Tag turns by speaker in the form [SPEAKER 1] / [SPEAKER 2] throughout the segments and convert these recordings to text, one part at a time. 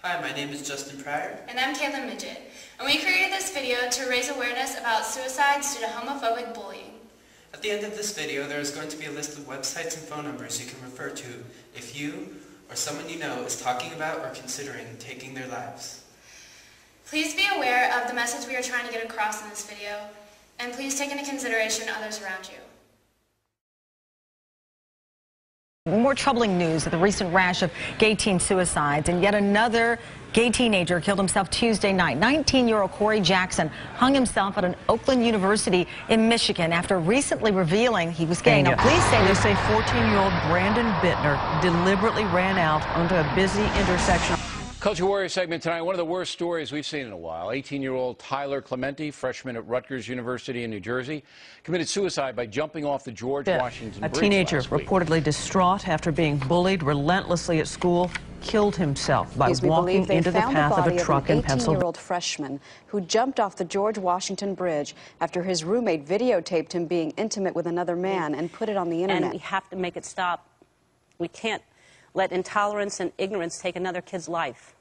[SPEAKER 1] Hi, my name is Justin Pryor.
[SPEAKER 2] And I'm Kailyn, and we created this video to raise awareness about suicides due to homophobic bullying.
[SPEAKER 1] At the end of this video, there is going to be a list of websites and phone numbers you can refer to if you or someone you know is talking about or considering taking their lives. Please be aware of the message we are trying to get across in this video, and please take into consideration others around you.
[SPEAKER 3] More troubling news of the recent rash of gay teen suicides, and yet another gay teenager killed himself Tuesday night. 19-year-old Corey Jackson hung himself at an Oakland University in Michigan after recently revealing he was gay. Now, police say
[SPEAKER 4] they say 14-year-old Brandon Bittner deliberately ran out onto a busy intersection.
[SPEAKER 5] Culture Warrior segment tonight, one of the worst stories we've seen in a while. 18-year-old Tyler Clementi, freshman at Rutgers University in New Jersey, committed suicide by jumping off the George Washington Bridge.
[SPEAKER 4] A teenager reportedly distraught after being bullied relentlessly at school killed himself by walking into the path of a truck in Pennsylvania.
[SPEAKER 6] 18-year-old freshman who jumped off the George Washington Bridge after his roommate videotaped him being intimate with another man and put it on the internet.
[SPEAKER 7] And we have to make it stop. We can't let intolerance and ignorance take another kid's life.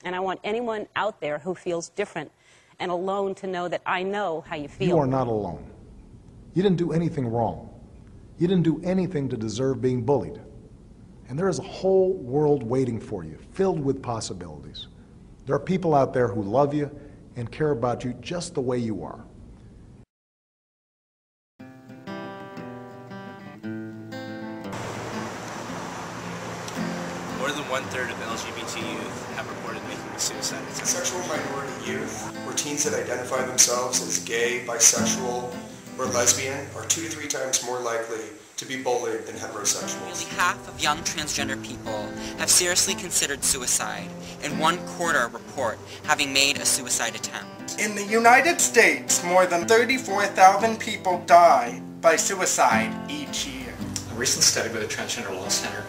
[SPEAKER 7] And I want anyone out there who feels different and alone to know that I know how you feel.
[SPEAKER 8] You are not alone. You didn't do anything wrong. You didn't do anything to deserve being bullied. And there is a whole world waiting for you, filled with possibilities. There are people out there who love you and care about you just the way you are.
[SPEAKER 9] More than one-third of LGBT youth have reported making a suicide attempt.
[SPEAKER 10] Sexual minority youth, or teens that identify themselves as gay, bisexual, or lesbian, are 2 to 3 times more likely to be bullied than heterosexuals.
[SPEAKER 11] Nearly half of young transgender people have seriously considered suicide, and 1/4 report having made a suicide attempt.
[SPEAKER 12] In the United States, more than 34,000 people die by suicide each year.
[SPEAKER 13] A recent study by the Transgender Law Center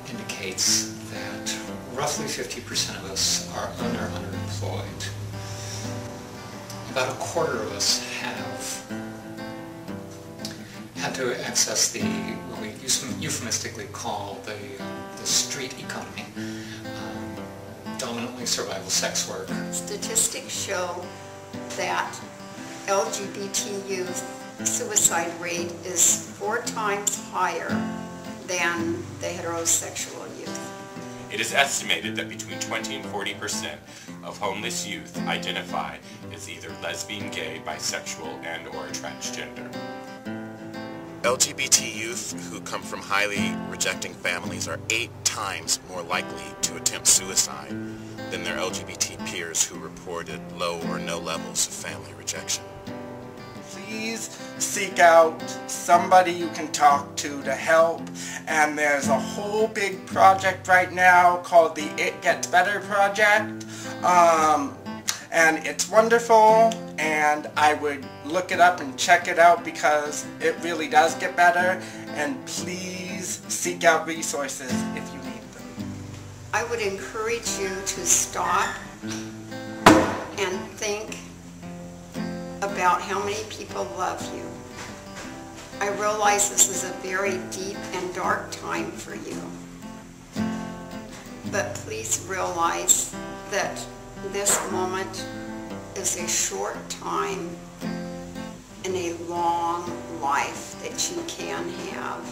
[SPEAKER 13] indicates that roughly 50% of us are underemployed. About 1/4 of us have had to access what we euphemistically call the street economy, dominantly survival sex work.
[SPEAKER 14] Statistics show that LGBT youth suicide rate is 4 times higher than the heterosexual youth.
[SPEAKER 15] It is estimated that between 20 and 40% of homeless youth identify as either lesbian, gay, bisexual, and or transgender.
[SPEAKER 16] LGBT youth who come from highly rejecting families are 8 times more likely to attempt suicide than their LGBT peers who reported low or no levels of family rejection.
[SPEAKER 12] Please seek out somebody you can talk to help, and there's a whole big project right now called the It Gets Better Project, and it's wonderful, and I would look it up and check it out because it really does get better, and please seek out resources if you need them.
[SPEAKER 14] I would encourage you to stop and think about how many people love you. I realize this is a very deep and dark time for you, but please realize that this moment is a short time in a long life that you can have,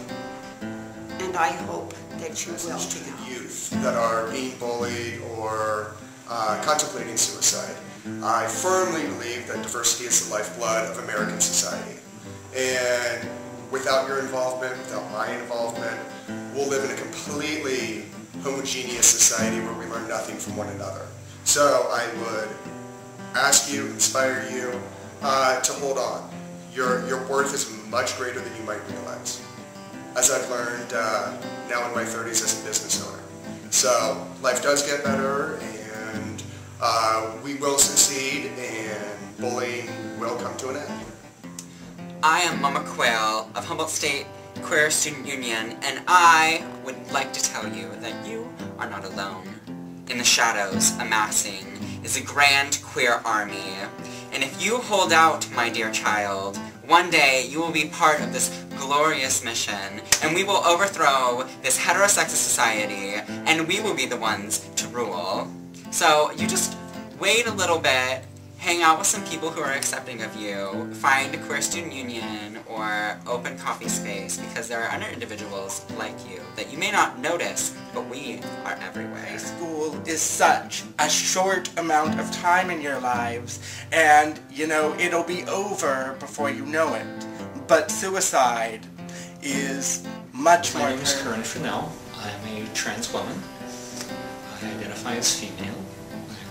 [SPEAKER 14] and I hope that you will have.
[SPEAKER 10] To the youth that are being bullied or contemplating suicide, I firmly believe that diversity is the lifeblood of American society. And without your involvement, without my involvement, we'll live in a completely homogeneous society where we learn nothing from one another. So I would ask you, inspire you, to hold on. Your worth is much greater than you might realize, as I've learned now in my 30s as a business owner. So life does get better, and we will succeed, and bullying will come to an end.
[SPEAKER 11] I am Mama Quail of Humboldt State Queer Student Union, and I would like to tell you that you are not alone. In the shadows, amassing, is a grand queer army. And if you hold out, my dear child, one day you will be part of this glorious mission, and we will overthrow this heterosexist society, and we will be the ones to rule. So you just wait a little bit, hang out with some people who are accepting of you, find a queer student union or open coffee space, because there are other individuals like you that you may not notice, but we are everywhere.
[SPEAKER 12] High school is such a short amount of time in your lives, and, you know, it'll be over before you know it. But suicide is much more...
[SPEAKER 13] My name is Kailyn Fennell. I'm a trans woman. I identify as female.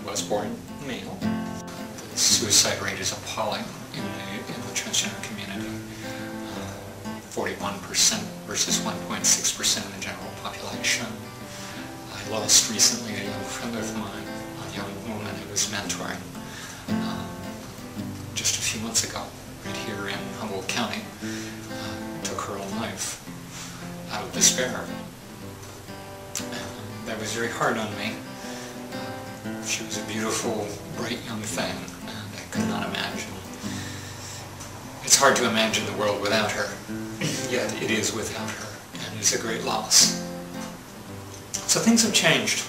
[SPEAKER 13] I was born male. The suicide rate is appalling in the transgender community. 41% versus 1.6% in the general population. I lost recently a young friend of mine, a young woman I was mentoring just a few months ago, right here in Humboldt County. Took her own life out of despair. And that was very hard on me. She was a beautiful, bright young thing, and I could not imagine. It's hard to imagine the world without her, yet it is without her, and it's a great loss. So things have changed,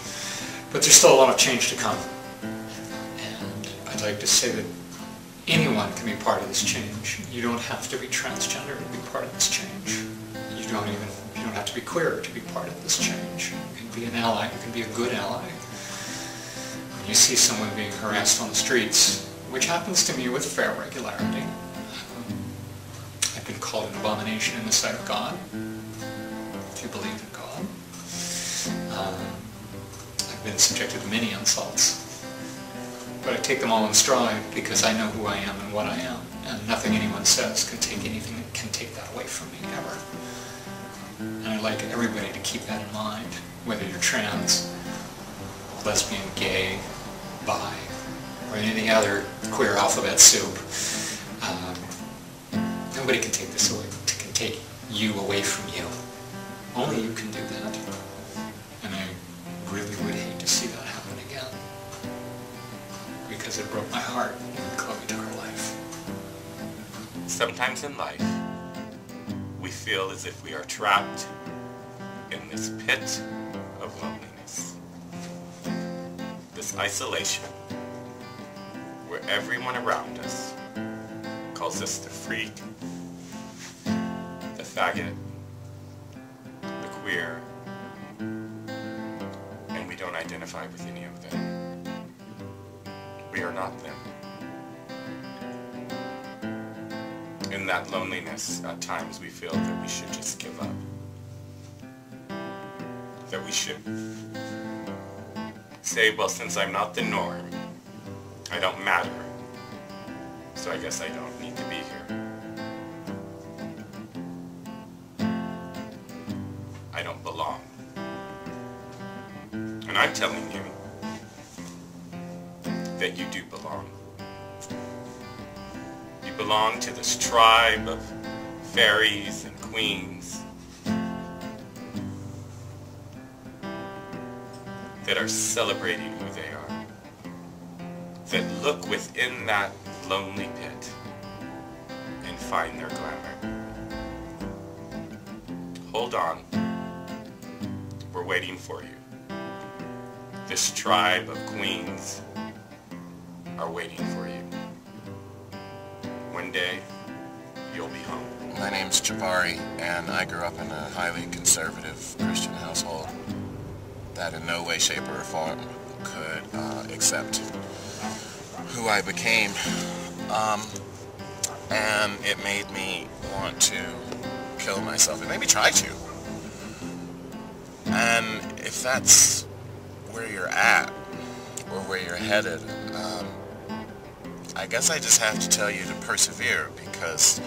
[SPEAKER 13] but there's still a lot of change to come. And I'd like to say that anyone can be part of this change. You don't have to be transgender to be part of this change. You don't have to be queer to be part of this change. You can be an ally, you can be a good ally. When you see someone being harassed on the streets, which happens to me with fair regularity, I've been called an abomination in the sight of God, if you believe in God. I've been subjected to many insults, but I take them all in stride because I know who I am and what I am, and nothing anyone says can take that away from me, ever. And I'd like everybody to keep that in mind, whether you're trans, lesbian, gay, bi, or any other queer alphabet soup. Nobody can take this away, can take you away from you. Only you can do that. And I really would hate to see that happen again, because it broke my heart when Chloe took her life.
[SPEAKER 15] Sometimes in life, we feel as if we are trapped in this pit of loneliness, this isolation, where everyone around us calls us the freak, the faggot, the queer, and we don't identify with any of them. We are not them. In that loneliness, at times we feel that we should just give up. That we should say, well, since I'm not the norm, I don't matter, so I guess I don't need to be here. I don't belong. And I'm telling you that you do belong. You belong to this tribe of fairies and queens that are celebrating who they are, that look within that lonely pit and find their glamour. Hold on. We're waiting for you. This tribe of queens are waiting for you. One day, you'll be home.
[SPEAKER 16] My name's Jabari, and I grew up in a highly conservative Christian household that in no way, shape, or form could accept who I became. And it made me want to kill myself. It made me try to. And if that's where you're at, or where you're headed, I guess I just have to tell you to persevere, because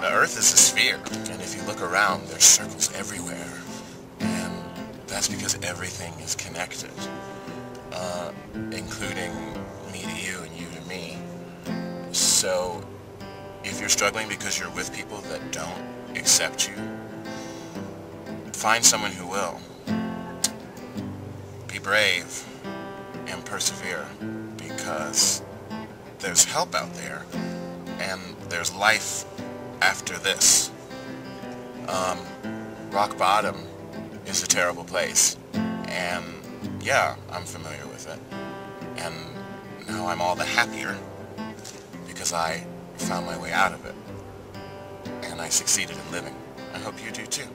[SPEAKER 16] the Earth is a sphere, and if you look around, there's circles everywhere, and that's because everything is connected, including me to you and you to me. So if you're struggling because you're with people that don't accept you, find someone who will. Be brave and persevere, because there's help out there, and there's life after this. Rock bottom is a terrible place, and yeah, I'm familiar with it. And now I'm all the happier because I found my way out of it. And I succeeded in living. I hope you do too.